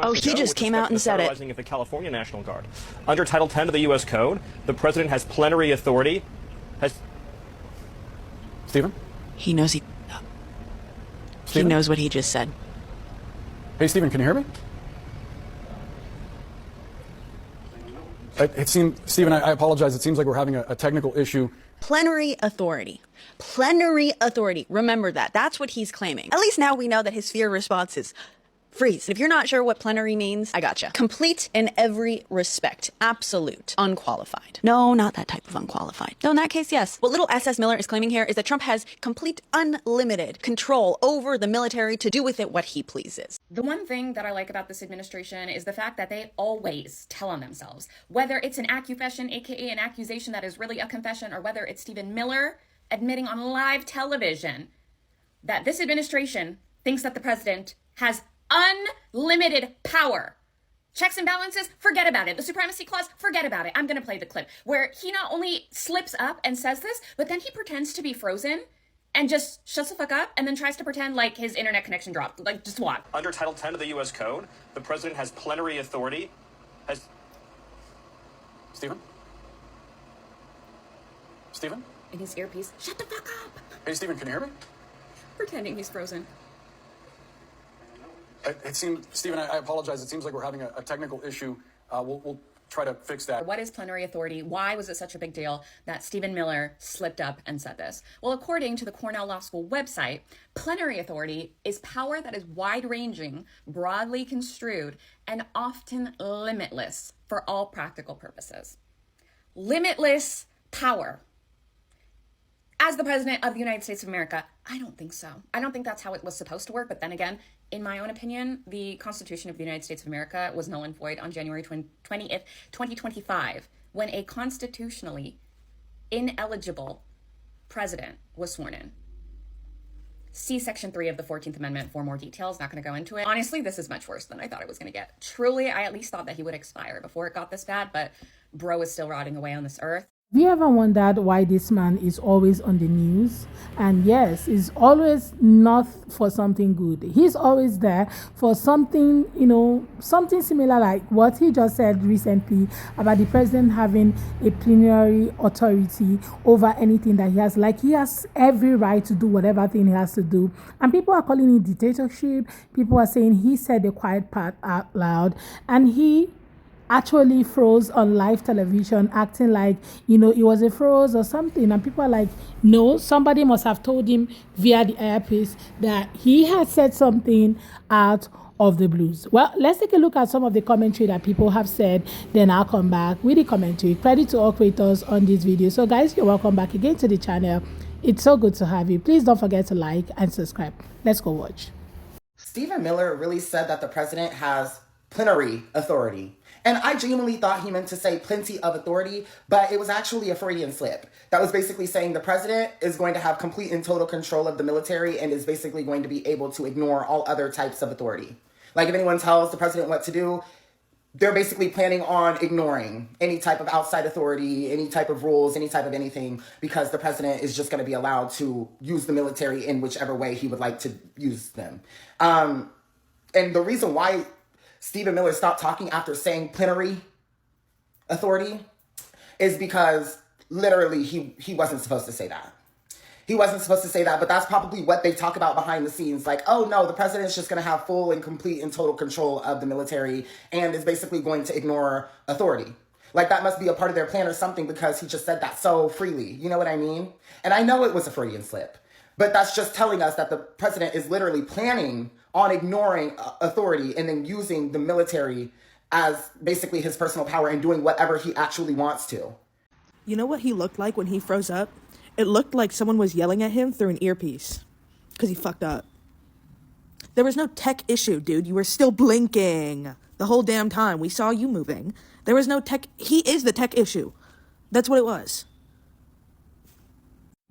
Oh, he just came out and said it. Of the California National Guard. Under Title 10 of the U.S. Code, the president has plenary authority. Stephen? He knows he knows what he just said. Hey, Stephen, can you hear me? It seems, Stephen, I apologize. It seems like we're having a technical issue. Plenary authority. Plenary authority. Remember that. That's what he's claiming. At least now we know that his fear response is freeze. If you're not sure what plenary means, I gotcha. Complete in every respect. Absolute. Unqualified. No, not that type of unqualified. No, in that case, yes. What little SS Miller is claiming here is that Trump has complete unlimited control over the military to do with it what he pleases. The one thing that I like about this administration is the fact that they always tell on themselves. Whether it's an accusation, aka an accusation that is really a confession, or whether it's Stephen Miller admitting on live television that this administration thinks that the president has unlimited power. Checks and balances, forget about it. The supremacy clause, forget about it. I'm going to play the clip where he not only slips up and says this, but then he pretends to be frozen and just shuts the fuck up and then tries to pretend like his internet connection dropped. Like, just what? Under Title 10 of the U.S. Code, the president has plenary authority. Stephen? Stephen? In his earpiece, shut the fuck up. Hey, Stephen, can you hear me? Pretending he's frozen. It seems, Stephen, I apologize. It seems like we're having a technical issue. We'll try to fix that. What is plenary authority? Why was it such a big deal that Stephen Miller slipped up and said this? Well, according to the Cornell Law School website, plenary authority is power that is wide-ranging, broadly construed, and often limitless for all practical purposes. Limitless power. As the president of the United States of America, I don't think so. I don't think that's how it was supposed to work. But then again, in my own opinion, the Constitution of the United States of America was null and void on January 20th, 2025, when a constitutionally ineligible president was sworn in. See Section 3 of the 14th Amendment for more details. Not going to go into it. Honestly, this is much worse than I thought it was going to get. Truly, I at least thought that he would expire before it got this bad, but bro is still rotting away on this earth. Have you ever wondered why this man is always on the news? And yes, he's always not for something good. He's always there for something, something similar like what he just said recently about the president having a plenary authority over anything that he has. Like, he has every right to do whatever thing he has to do. And people are calling it dictatorship. People are saying he said the quiet part out loud. And he actually froze on live television, acting like it was a froze or something, and people are like, no, somebody must have told him via the earpiece that he had said something out of the blues. Well, let's take a look at some of the commentary that people have said, then I'll come back with the commentary. Credit to all creators on this video. So guys, you're welcome back again to the channel. It's so good to have you. Please don't forget to like and subscribe. Let's go watch. Stephen Miller really said that the president has plenary authority. And I genuinely thought he meant to say plenty of authority, but it was actually a Freudian slip. That was basically saying the president is going to have complete and total control of the military and is basically going to be able to ignore all other types of authority. Like, if anyone tells the president what to do, they're basically planning on ignoring any type of outside authority, any type of rules, any type of anything, because the president is just going to be allowed to use the military in whichever way he would like to use them. And the reason why Stephen Miller stopped talking after saying plenary authority is because literally he wasn't supposed to say that. He wasn't supposed to say that, but that's probably what they talk about behind the scenes. Like, oh no, the president's just going to have full and complete and total control of the military and is basically going to ignore authority. Like, that must be a part of their plan or something, because he just said that so freely. You know what I mean? And I know it was a Freudian slip, but that's just telling us that the president is literally planning on ignoring authority and then using the military as basically his personal power and doing whatever he actually wants to. You know what he looked like when he froze up? It looked like someone was yelling at him through an earpiece because he fucked up. There was no tech issue, dude. You were still blinking the whole damn time. We saw you moving. There was no tech. He is the tech issue. That's what it was.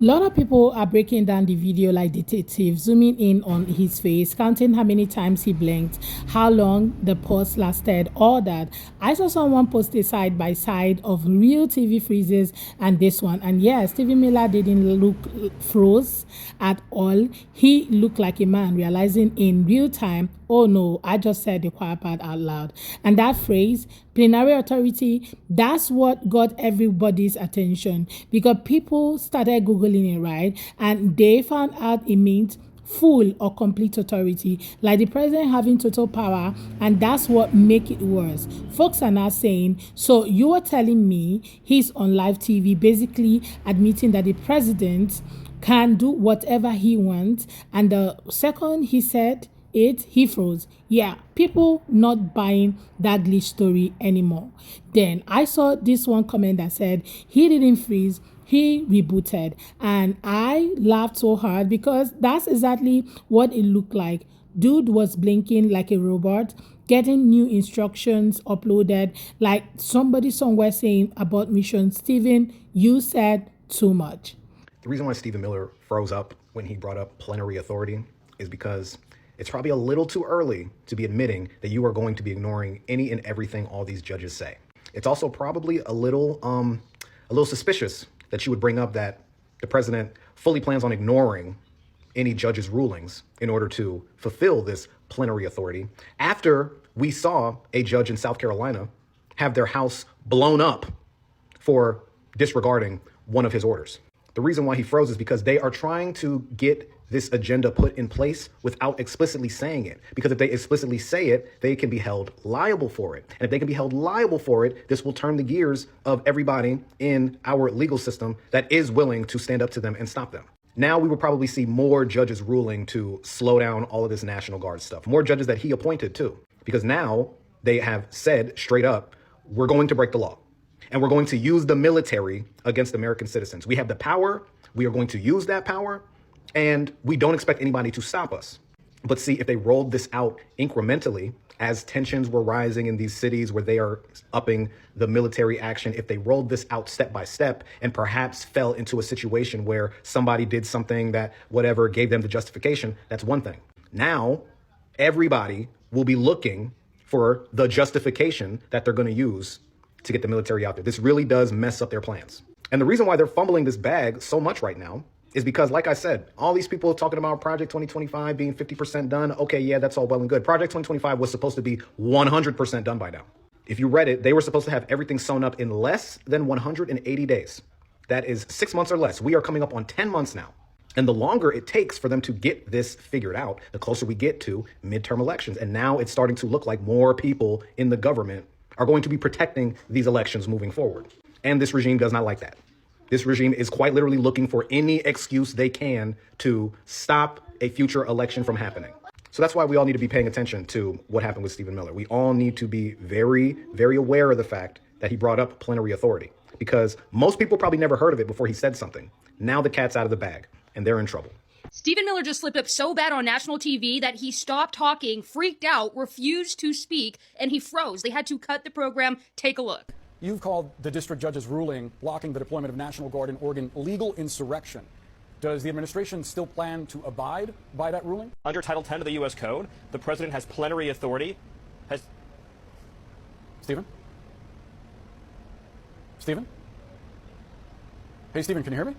A lot of people are breaking down the video like detectives, zooming in on his face, counting how many times he blinked, how long the pause lasted, all that. I saw someone post a side by side of real TV freezes and this one. And yes, Stephen Miller didn't look froze at all. He looked like a man realizing in real time, Oh no, I just said the quiet part out loud. And that phrase, plenary authority, that's what got everybody's attention because people started Googling it, right? And they found out it means full or complete authority, like the president having total power, and that's what make it worse. Folks are now saying, so you are telling me he's on live TV basically admitting that the president can do whatever he wants, and the second he said it, he froze. Yeah, people not buying that glitch story anymore. Then I saw this one comment that said he didn't freeze, he rebooted, and I laughed so hard because that's exactly what it looked like. Dude was blinking like a robot, getting new instructions uploaded, like somebody somewhere saying about mission, Steven, you said too much. The reason why Stephen Miller froze up when he brought up plenary authority is because it's probably a little too early to be admitting that you are going to be ignoring any and everything all these judges say. It's also probably a little suspicious that you would bring up that the president fully plans on ignoring any judge's rulings in order to fulfill this plenary authority after we saw a judge in South Carolina have their house blown up for disregarding one of his orders. The reason why he froze is because they are trying to get this agenda put in place without explicitly saying it. Because if they explicitly say it, they can be held liable for it. And if they can be held liable for it, this will turn the gears of everybody in our legal system that is willing to stand up to them and stop them. Now we will probably see more judges ruling to slow down all of this National Guard stuff. More judges that he appointed too. Because now they have said straight up, we're going to break the law. And we're going to use the military against American citizens. We have the power. We are going to use that power. And we don't expect anybody to stop us. But see, if they rolled this out incrementally, as tensions were rising in these cities where they are upping the military action, if they rolled this out step by step and perhaps fell into a situation where somebody did something that whatever gave them the justification, that's one thing. Now, everybody will be looking for the justification that they're going to use to get the military out there. This really does mess up their plans. And the reason why they're fumbling this bag so much right now is because, like I said, all these people talking about Project 2025 being 50% done. Okay, yeah, that's all well and good. Project 2025 was supposed to be 100% done by now. If you read it, they were supposed to have everything sewn up in less than 180 days. That is 6 months or less. We are coming up on 10 months now. And the longer it takes for them to get this figured out, the closer we get to midterm elections. And now it's starting to look like more people in the government are going to be protecting these elections moving forward. And this regime does not like that. This regime is quite literally looking for any excuse they can to stop a future election from happening. So that's why we all need to be paying attention to what happened with Stephen Miller. We all need to be very, very aware of the fact that he brought up plenary authority, because most people probably never heard of it before he said something. Now the cat's out of the bag and they're in trouble. Stephen Miller just slipped up so bad on national TV that he stopped talking, freaked out, refused to speak, and he froze. They had to cut the program. Take a look. You've called the district judge's ruling blocking the deployment of National Guard in Oregon illegal insurrection. Does the administration still plan to abide by that ruling? Under Title 10 of the U.S. Code, the president has plenary authority. Stephen? Stephen? Hey, Stephen, can you hear me?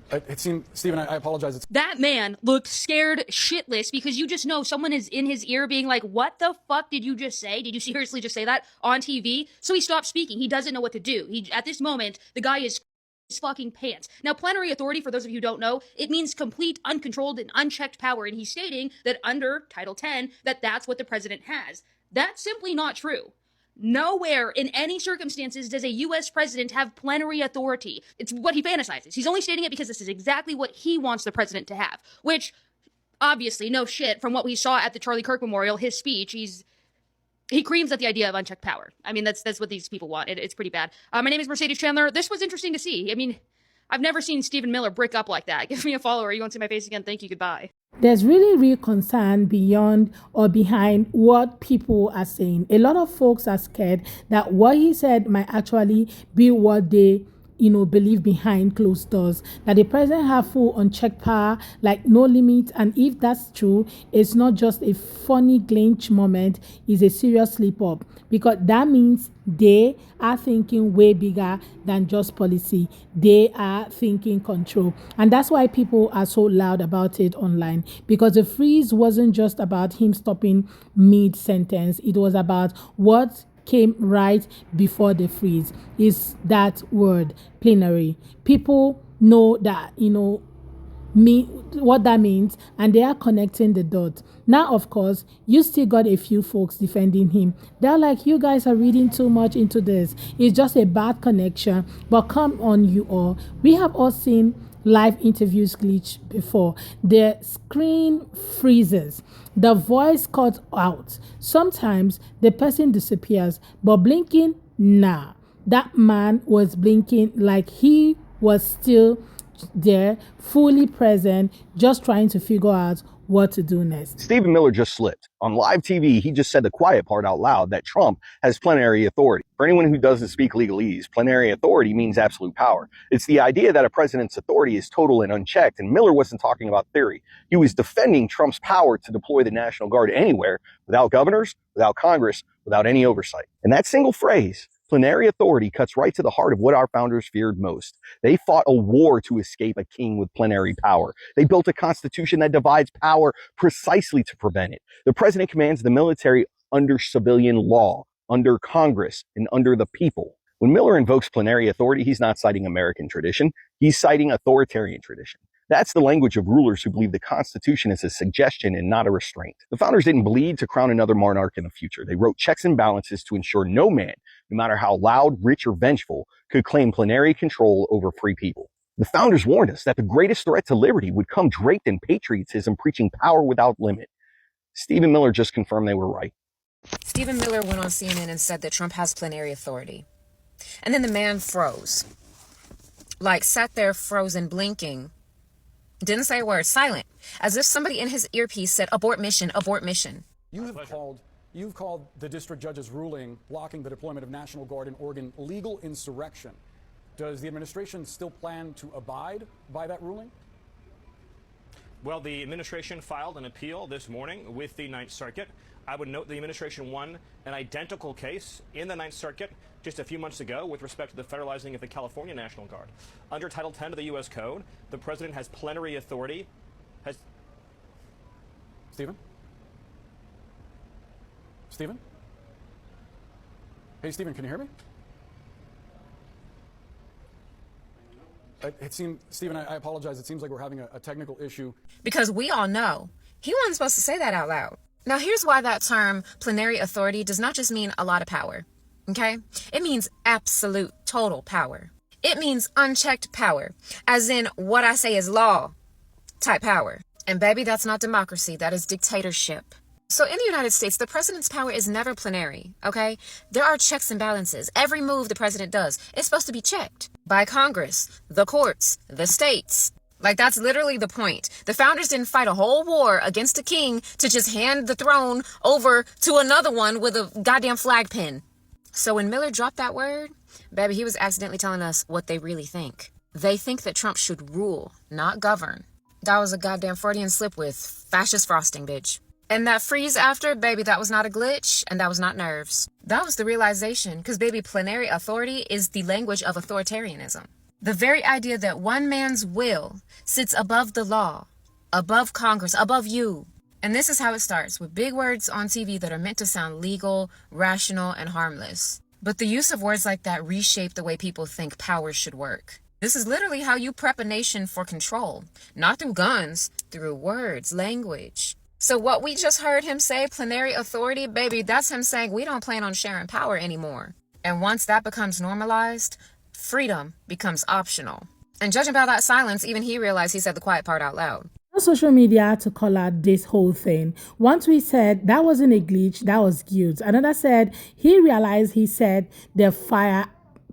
It seemed, Stephen, I apologize. That man looked scared shitless because you just know someone is in his ear being like, what the fuck did you just say? Did you seriously just say that on TV? So he stopped speaking. He doesn't know what to do. At this moment, the guy is his fucking pants. Now, plenary authority, for those of you who don't know, it means complete, uncontrolled, and unchecked power. And he's stating that under Title 10, that's what the president has. That's simply not true. Nowhere in any circumstances does a U.S. president have plenary authority. It's what he fantasizes. He's only stating it because this is exactly what he wants the president to have, which obviously, no shit, from what we saw at the Charlie Kirk Memorial, his speech, he creams at the idea of unchecked power. I mean, that's what these people want. It's pretty bad. My name is Mercedes Chandler. This was interesting to see. I mean, I've never seen Stephen Miller brick up like that. Give me a follow or you won't see my face again. Thank you. Goodbye. There's really real concern beyond or behind what people are saying. A lot of folks are scared that what he said might actually be what they believe behind closed doors, that the president have full unchecked power, like no limit. And if that's true, it's not just a funny glitch moment, it's a serious slip up, because that means they are thinking way bigger than just policy. They are thinking control. And that's why people are so loud about it online, because the freeze wasn't just about him stopping mid-sentence. It was about what came right before the freeze, is that word, plenary. People know that, what that means, and they are connecting the dots. Now, of course, you still got a few folks defending him. They're like, you guys are reading too much into this. It's just a bad connection. But come on, you all. We have all seen live interviews glitch before. The screen freezes. The voice cuts out. Sometimes the person disappears. But blinking, nah. That man was blinking like he was still there, fully present, just trying to figure out what to do next. Stephen Miller just slipped. On live TV, he just said the quiet part out loud, that Trump has plenary authority. For anyone who doesn't speak legalese, plenary authority means absolute power. It's the idea that a president's authority is total and unchecked, and Miller wasn't talking about theory. He was defending Trump's power to deploy the National Guard anywhere, without governors, without Congress, without any oversight. And that single phrase, plenary authority, cuts right to the heart of what our founders feared most. They fought a war to escape a king with plenary power. They built a constitution that divides power precisely to prevent it. The president commands the military under civilian law, under Congress, and under the people. When Miller invokes plenary authority, he's not citing American tradition. He's citing authoritarian tradition. That's the language of rulers who believe the Constitution is a suggestion and not a restraint. The founders didn't bleed to crown another monarch in the future. They wrote checks and balances to ensure no man, no matter how loud, rich, or vengeful, could claim plenary control over free people. The founders warned us that the greatest threat to liberty would come draped in patriotism, preaching power without limit. Stephen Miller just confirmed they were right. Stephen Miller went on CNN and said that Trump has plenary authority. And then the man froze. Like, sat there frozen, blinking. Didn't say a word, silent, as if somebody in his earpiece said, abort mission, abort mission. You've called the district judge's ruling blocking the deployment of National Guard in Oregon illegal insurrection. Does the administration still plan to abide by that ruling? Well, the administration filed an appeal this morning with the Ninth Circuit. I would note the administration won an identical case in the Ninth Circuit just a few months ago with respect to the federalizing of the California National Guard. Under Title 10 of the U.S. Code, the president has plenary authority. Stephen? Stephen? Hey, Stephen, can you hear me? It seemed, Stephen, I apologize. It seems like we're having a technical issue. Because we all know he wasn't supposed to say that out loud. Now, here's why that term plenary authority does not just mean a lot of power, okay? It means absolute, total power. It means unchecked power, as in what I say is law type power. And baby, that's not democracy, that is dictatorship. So in the United States, the president's power is never plenary, okay? There are checks and balances. Every move the president does is supposed to be checked by Congress, the courts, the states. Like, that's literally the point. The founders didn't fight a whole war against a king to just hand the throne over to another one with a goddamn flag pin. So when Miller dropped that word, baby, he was accidentally telling us what they really think. They think that Trump should rule, not govern. That was a goddamn Freudian slip with fascist frosting, bitch. And that freeze after, baby, that was not a glitch, and that was not nerves. That was the realization, because, baby, plenary authority is the language of authoritarianism. The very idea that one man's will sits above the law, above Congress, above you. And this is how it starts, with big words on TV that are meant to sound legal, rational, and harmless. But the use of words like that reshape the way people think power should work. This is literally how you prep a nation for control, not through guns, through words, language. So what we just heard him say, plenary authority, baby, that's him saying we don't plan on sharing power anymore. And once that becomes normalized, freedom becomes optional. And judging by that silence, even he realized he said the quiet part out loud. On social media to call out this whole thing. One tweet said that wasn't a glitch, that was guilt. Another said he realized he said the fire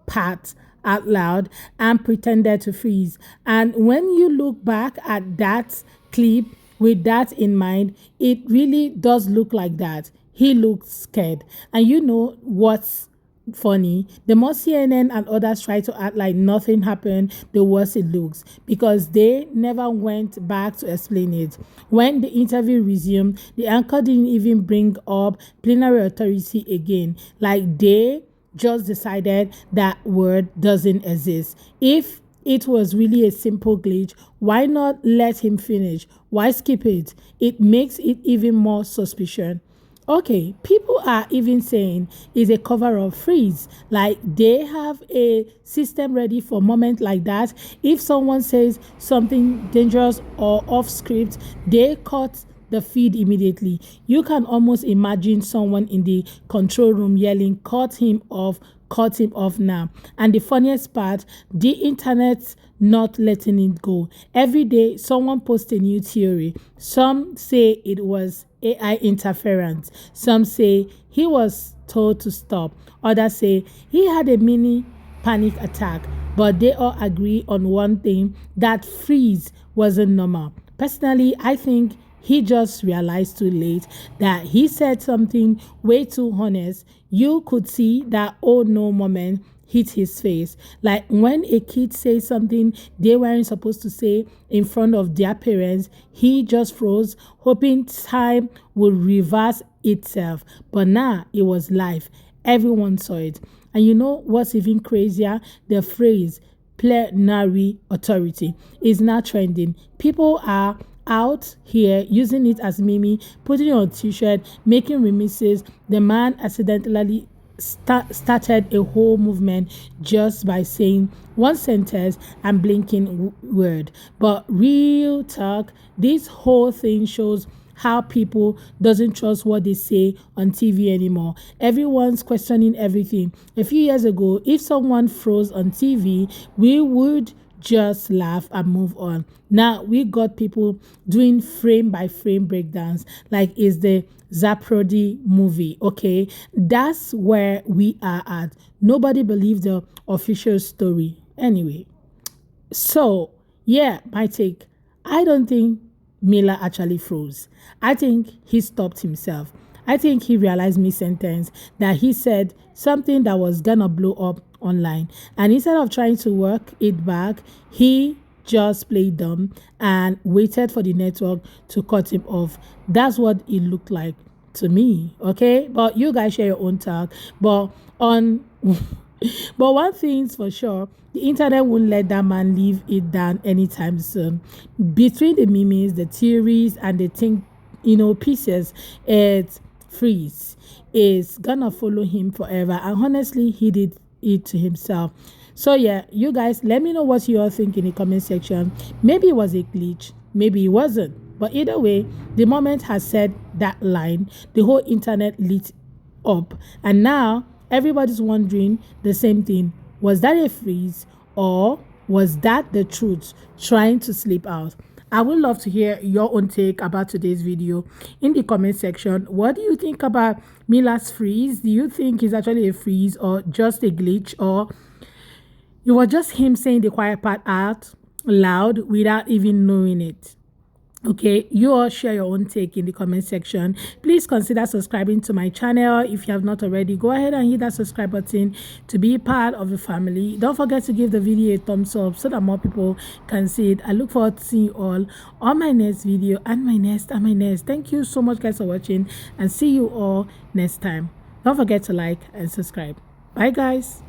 part out loud and pretended to freeze. And when you look back at that clip with that in mind, it really does look like that. He looked scared. And you know what's funny, the more CNN and others try to act like nothing happened, the worse it looks, because they never went back to explain it. When the interview resumed, the anchor didn't even bring up plenary authority again, like they just decided that word doesn't exist. If it was really a simple glitch, why not let him finish? Why skip it? It makes it even more suspicious. Okay, people are even saying it's a cover of freeze. Like they have a system ready for moment like that. If someone says something dangerous or off script, they cut the feed immediately. You can almost imagine someone in the control room yelling, cut him off now. And the funniest part, the internet not letting it go. Every day, someone posts a new theory. Some say it was AI interference. Some say he was told to stop. Others say he had a mini panic attack. But they all agree on one thing, that freeze wasn't normal. Personally, I think he just realized too late that he said something way too honest. You could see that oh no moment hit his face. Like when a kid says something they weren't supposed to say in front of their parents, he just froze, hoping time would reverse itself. But nah, it was live. Everyone saw it. And you know what's even crazier? The phrase plenary authority is now trending. People are out here using it as meme, putting it on t-shirt, making remixes. The man accidentally started a whole movement just by saying one sentence and blinking word. But real talk, this whole thing shows how people doesn't trust what they say on TV anymore. Everyone's questioning everything. A few years ago, if someone froze on TV, we would just laugh and move on. Now we got people doing frame by frame breakdowns like it's the Zaprodi movie. Okay, that's where we are at. Nobody believes the official story anyway. So yeah, my take, I don't think Miller actually froze. I think he stopped himself. I think he realized mid-sentence that he said something that was gonna blow up online. And instead of trying to work it back, he just played dumb and waited for the network to cut him off. That's what it looked like to me. Okay, but you guys share your own talk. But on but one thing's for sure, the internet won't let that man leave it down anytime soon. Between the memes, the theories, and the pieces, it's freeze is gonna follow him forever. And honestly, he did it to himself. So yeah, you guys, let me know what you all think in the comment section. Maybe it was a glitch, maybe it wasn't. But either way, the moment has said that line, the whole internet lit up. And now everybody's wondering the same thing. Was that a freeze or was that the truth trying to slip out? I would love to hear your own take about today's video in the comment section. What do you think about Miller's freeze? Do you think it's actually a freeze or just a glitch, or it was just him saying the quiet part out loud without even knowing it? Okay, you all share your own take in the comment section. Please consider subscribing to my channel if you have not already. Go ahead and hit that subscribe button to be part of the family. Don't forget to give the video a thumbs up so that more people can see it. I look forward to seeing you all on my next video and my next. Thank you so much guys for watching, and see you all next time. Don't forget to like and subscribe. Bye guys.